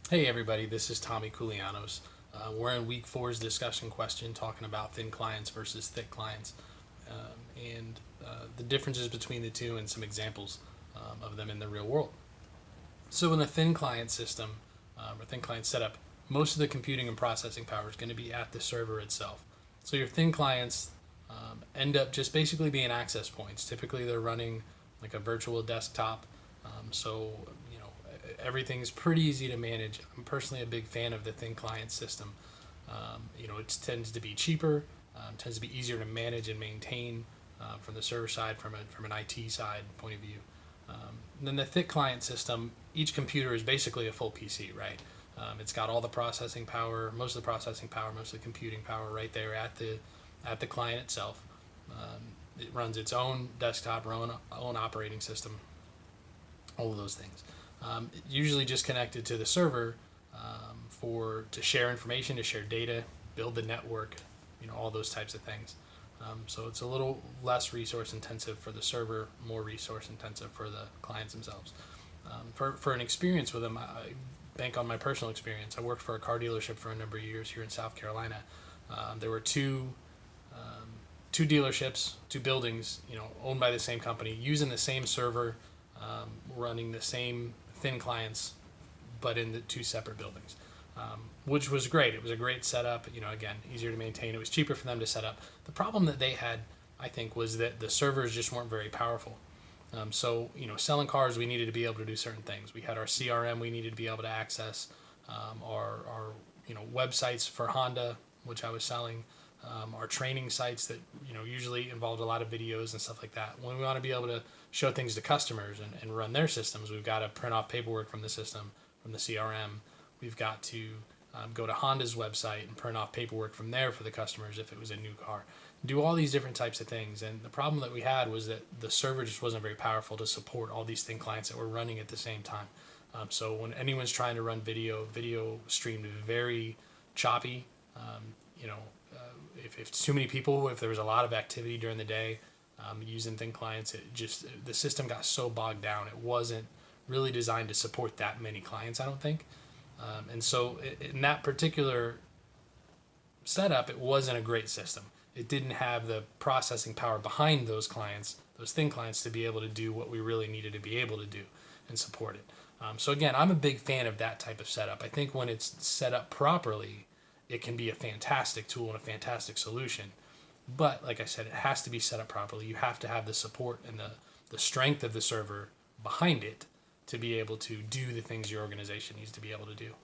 Hey everybody, this is Tommy Koulianos. We're in week four's discussion question talking about thin clients versus thick clients and the differences between the two and some examples of them in the real world. So in a thin client system or thin client setup, most of the computing and processing power is going to be at the server itself. So your thin clients end up just basically being access points. Typically they're running like a virtual desktop. So everything's pretty easy to manage. I'm personally a big fan of the thin client system. It tends to be cheaper, tends to be easier to manage and maintain from the server side, from an IT side point of view. Then the thick client system, each computer is basically a full PC, right? It's got all the processing power, most of the processing power, most of the computing power right there at the client itself. It runs its own desktop, own operating system, all of those things. Usually just connected to the server for to share information, to share data, build the network, all those types of things. So it's a little less resource intensive for the server, more resource intensive for the clients themselves. For an experience with them, I bank on my personal experience. I worked for a car dealership for a number of years here in South Carolina. There were two dealerships, two buildings, owned by the same company, using the same server, running the same thin clients, but in the two separate buildings, which was great. It was a great setup. Again, easier to maintain. It was cheaper for them to set up. The problem that they had, I think, was that the servers just weren't very powerful. Selling cars, we needed to be able to do certain things. We had our CRM we needed to be able to access, our websites for Honda, which I was selling, our training sites that usually involved a lot of videos and stuff like that. When we want to be able to show things to customers and run their systems, we've got to print off paperwork from the system, from the CRM. We've got to go to Honda's website and print off paperwork from there for the customers if it was a new car. Do all these different types of things. And the problem that we had was that the server just wasn't very powerful to support all these thin clients that were running at the same time. So when anyone's trying to run video streamed very choppy. You know, if too many people, if there was a lot of activity during the day using thin clients, the system got so bogged down. It wasn't really designed to support that many clients, I don't think. And so in that particular setup, it wasn't a great system. It didn't have the processing power behind those clients, those thin clients, to be able to do what we really needed to be able to do and support it. So again, I'm a big fan of that type of setup. I think when it's set up properly, it can be a fantastic tool and a fantastic solution. But like I said, it has to be set up properly. You have to have the support and the strength of the server behind it to be able to do the things your organization needs to be able to do.